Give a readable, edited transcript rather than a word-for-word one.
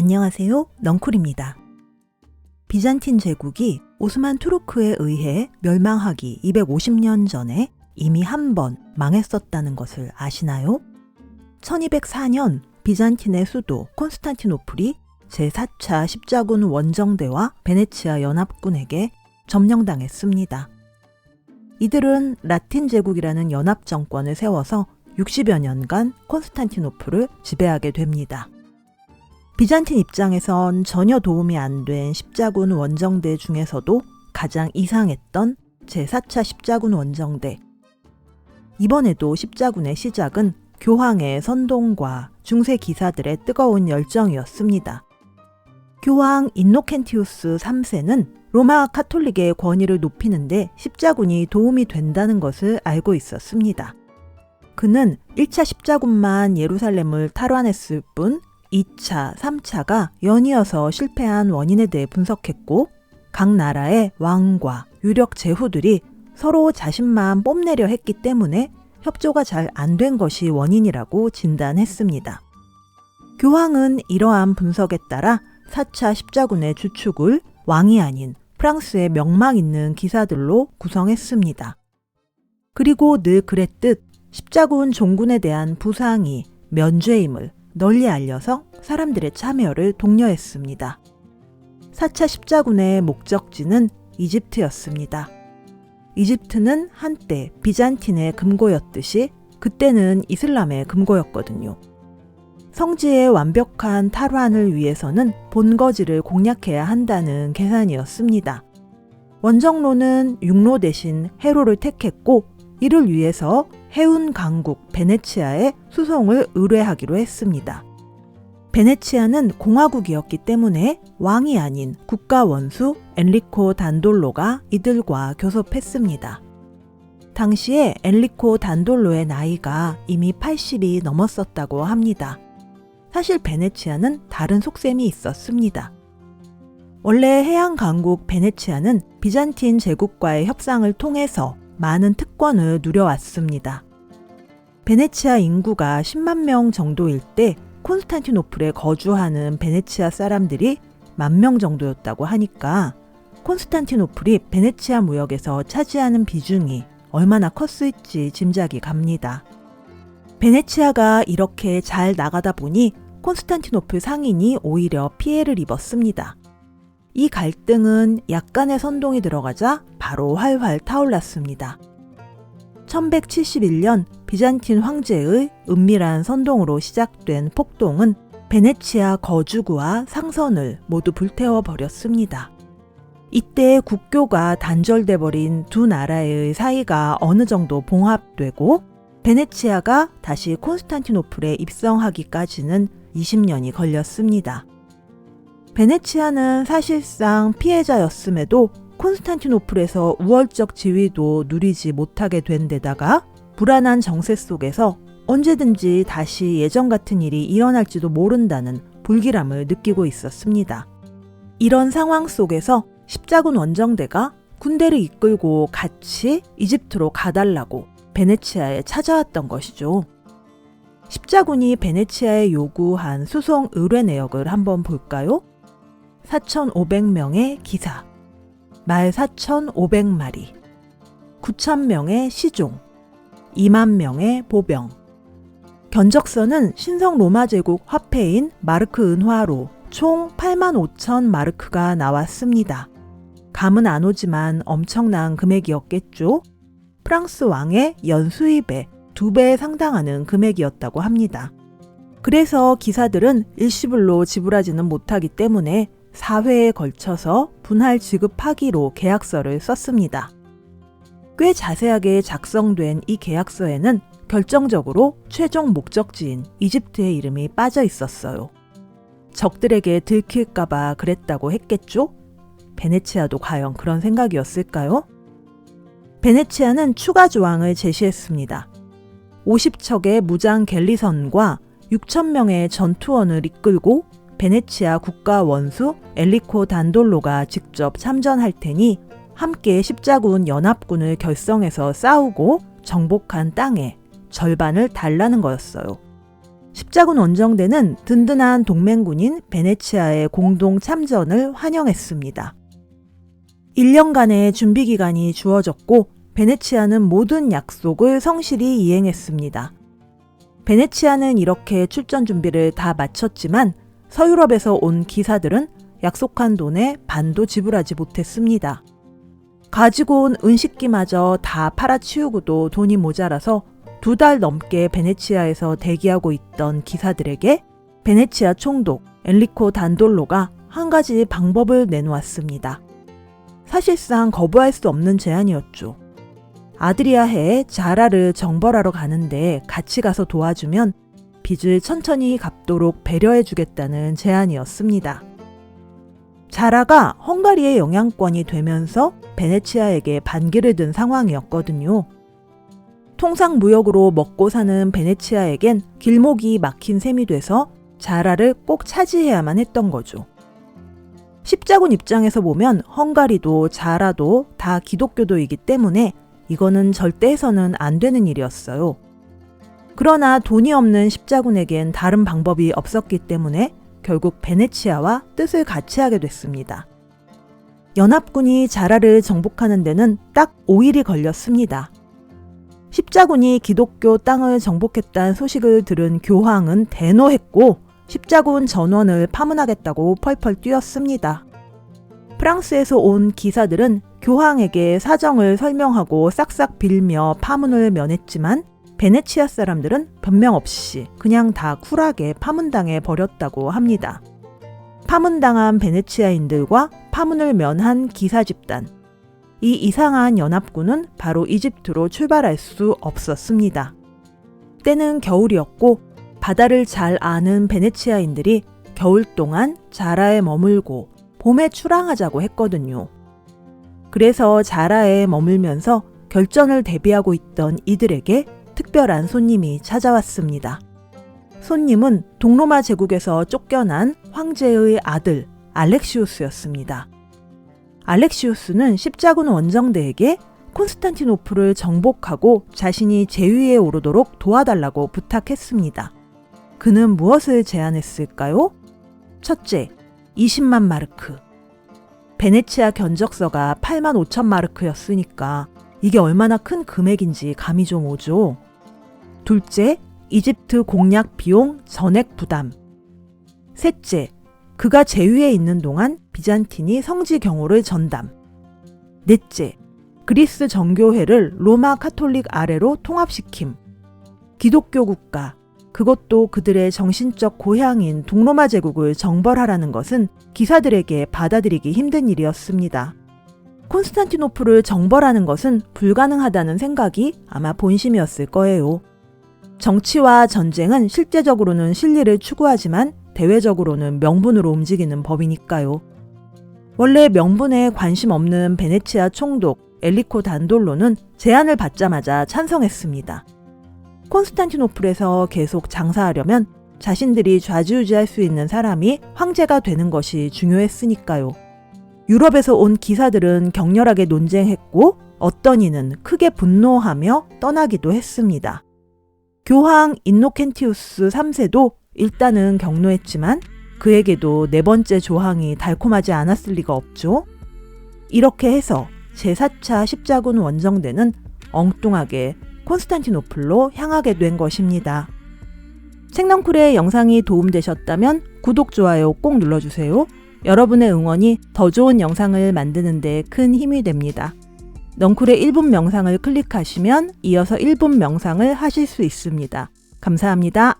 안녕하세요. 넝쿨입니다. 비잔틴 제국이 오스만 투르크에 의해 멸망하기 250년 전에 이미 한 번 망했었다는 것을 아시나요? 1204년 비잔틴의 수도 콘스탄티노플이 제4차 십자군 원정대와 베네치아 연합군에게 점령당했습니다. 이들은 라틴 제국이라는 연합 정권을 세워서 60여 년간 콘스탄티노플을 지배하게 됩니다. 비잔틴 입장에선 전혀 도움이 안 된 십자군 원정대 중에서도 가장 이상했던 제4차 십자군 원정대. 이번에도 십자군의 시작은 교황의 선동과 중세 기사들의 뜨거운 열정이었습니다. 교황 인노켄티우스 3세는 로마 카톨릭의 권위를 높이는데 십자군이 도움이 된다는 것을 알고 있었습니다. 그는 1차 십자군만 예루살렘을 탈환했을 뿐 2차, 3차가 연이어서 실패한 원인에 대해 분석했고 각 나라의 왕과 유력 제후들이 서로 자신만 뽐내려 했기 때문에 협조가 잘 안 된 것이 원인이라고 진단했습니다. 교황은 이러한 분석에 따라 4차 십자군의 주축을 왕이 아닌 프랑스의 명망 있는 기사들로 구성했습니다. 그리고 늘 그랬듯 십자군 종군에 대한 부상이 면죄임을 널리 알려서 사람들의 참여를 독려했습니다. 4차 십자군의 목적지는 이집트였습니다. 이집트는 한때 비잔틴의 금고였듯이 그때는 이슬람의 금고였거든요. 성지의 완벽한 탈환을 위해서는 본거지를 공략해야 한다는 계산이었습니다. 원정로는 육로 대신 해로를 택했고 이를 위해서 해운 강국 베네치아에 수송을 의뢰하기로 했습니다. 베네치아는 공화국이었기 때문에 왕이 아닌 국가 원수 엔리코 단돌로가 이들과 교섭했습니다. 당시에 엔리코 단돌로의 나이가 이미 80이 넘었었다고 합니다. 사실 베네치아는 다른 속셈이 있었습니다. 원래 해양 강국 베네치아는 비잔틴 제국과의 협상을 통해서 많은 특권을 누려왔습니다. 베네치아 인구가 10만 명 정도일 때 콘스탄티노플에 거주하는 베네치아 사람들이 10,000명 정도였다고 하니까 콘스탄티노플이 베네치아 무역에서 차지하는 비중이 얼마나 컸을지 짐작이 갑니다. 베네치아가 이렇게 잘 나가다 보니 콘스탄티노플 상인이 오히려 피해를 입었습니다. 이 갈등은 약간의 선동이 들어가자 바로 활활 타올랐습니다. 1171년 비잔틴 황제의 은밀한 선동으로 시작된 폭동은 베네치아 거주구와 상선을 모두 불태워 버렸습니다. 이때 국교가 단절돼 버린 두 나라의 사이가 어느 정도 봉합되고 베네치아가 다시 콘스탄티노플에 입성하기까지는 20년이 걸렸습니다. 베네치아는 사실상 피해자였음에도 콘스탄티노플에서 우월적 지위도 누리지 못하게 된 데다가 불안한 정세 속에서 언제든지 다시 예전 같은 일이 일어날지도 모른다는 불길함을 느끼고 있었습니다. 이런 상황 속에서 십자군 원정대가 군대를 이끌고 같이 이집트로 가달라고 베네치아에 찾아왔던 것이죠. 십자군이 베네치아에 요구한 수송 의뢰 내역을 한번 볼까요? 4,500명의 기사, 말 4,500마리, 9,000명의 시종, 2만 명의 보병. 견적서는 신성 로마 제국 화폐인 마르크 은화로 총 85,000 마르크가 나왔습니다. 감은 안 오지만 엄청난 금액이었겠죠? 프랑스 왕의 연수입의 2배에 상당하는 금액이었다고 합니다. 그래서 기사들은 일시불로 지불하지는 못하기 때문에 4회에 걸쳐서 분할 지급하기로 계약서를 썼습니다. 꽤 자세하게 작성된 이 계약서에는 결정적으로 최종 목적지인 이집트의 이름이 빠져 있었어요. 적들에게 들킬까봐 그랬다고 했겠죠? 베네치아도 과연 그런 생각이었을까요? 베네치아는 추가 조항을 제시했습니다. 50척의 무장 갤리선과 6,000명의 전투원을 이끌고 베네치아 국가 원수 엔리코 단돌로가 직접 참전할 테니 함께 십자군 연합군을 결성해서 싸우고 정복한 땅의 절반을 달라는 거였어요. 십자군 원정대는 든든한 동맹군인 베네치아의 공동 참전을 환영했습니다. 1년간의 준비 기간이 주어졌고 베네치아는 모든 약속을 성실히 이행했습니다. 베네치아는 이렇게 출전 준비를 다 마쳤지만 서유럽에서 온 기사들은 약속한 돈의 반도 지불하지 못했습니다. 가지고 온 은식기마저 다 팔아치우고도 돈이 모자라서 2달 넘게 베네치아에서 대기하고 있던 기사들에게 베네치아 총독 엔리코 단돌로가 한 가지 방법을 내놓았습니다. 사실상 거부할 수 없는 제안이었죠. 아드리아해에 자라를 정벌하러 가는데 같이 가서 도와주면 빚을 천천히 갚도록 배려해주겠다는 제안이었습니다. 자라가 헝가리의 영향권이 되면서 베네치아에게 반기를 든 상황이었거든요. 통상 무역으로 먹고 사는 베네치아에겐 길목이 막힌 셈이 돼서 자라를 꼭 차지해야만 했던 거죠. 십자군 입장에서 보면 헝가리도 자라도 다 기독교도이기 때문에 이거는 절대 해서는 안 되는 일이었어요. 그러나 돈이 없는 십자군에겐 다른 방법이 없었기 때문에 결국 베네치아와 뜻을 같이 하게 됐습니다. 연합군이 자라를 정복하는 데는 딱 5일이 걸렸습니다. 십자군이 기독교 땅을 정복했다는 소식을 들은 교황은 대노했고 십자군 전원을 파문하겠다고 펄펄 뛰었습니다. 프랑스에서 온 기사들은 교황에게 사정을 설명하고 싹싹 빌며 파문을 면했지만 베네치아 사람들은 변명 없이 그냥 다 쿨하게 파문당해 버렸다고 합니다. 파문당한 베네치아인들과 파문을 면한 기사 집단. 이 이상한 연합군은 바로 이집트로 출발할 수 없었습니다. 때는 겨울이었고 바다를 잘 아는 베네치아인들이 겨울 동안 자라에 머물고 봄에 출항하자고 했거든요. 그래서 자라에 머물면서 결전을 대비하고 있던 이들에게 특별한 손님이 찾아왔습니다. 손님은 동로마 제국에서 쫓겨난 황제의 아들 알렉시우스였습니다. 알렉시우스는 십자군 원정대에게 콘스탄티노플을 정복하고 자신이 제위에 오르도록 도와달라고 부탁했습니다. 그는 무엇을 제안했을까요? 첫째, 20만 마르크. 베네치아 견적서가 8만 5천 마르크였으니까 이게 얼마나 큰 금액인지 감이 좀 오죠. 둘째, 이집트 공략 비용 전액 부담. 셋째, 그가 제위에 있는 동안 비잔틴이 성지 경호를 전담. 넷째, 그리스 정교회를 로마 카톨릭 아래로 통합시킴. 기독교 국가, 그것도 그들의 정신적 고향인 동로마 제국을 정벌하라는 것은 기사들에게 받아들이기 힘든 일이었습니다. 콘스탄티노플을 정벌하는 것은 불가능하다는 생각이 아마 본심이었을 거예요. 정치와 전쟁은 실제적으로는 실리를 추구하지만 대외적으로는 명분으로 움직이는 법이니까요. 원래 명분에 관심 없는 베네치아 총독 엔리코 단돌로는 제안을 받자마자 찬성했습니다. 콘스탄티노플에서 계속 장사하려면 자신들이 좌지우지할 수 있는 사람이 황제가 되는 것이 중요했으니까요. 유럽에서 온 기사들은 격렬하게 논쟁했고 어떤 이는 크게 분노하며 떠나기도 했습니다. 교황 인노켄티우스 3세도 일단은 격노했지만 그에게도 네 번째 조항이 달콤하지 않았을 리가 없죠. 이렇게 해서 제4차 십자군 원정대는 엉뚱하게 콘스탄티노플로 향하게 된 것입니다. 책넝쿨의 영상이 도움되셨다면 구독, 좋아요 꼭 눌러주세요. 여러분의 응원이 더 좋은 영상을 만드는 데 큰 힘이 됩니다. 넝쿨의 1분 명상을 클릭하시면 이어서 1분 명상을 하실 수 있습니다. 감사합니다.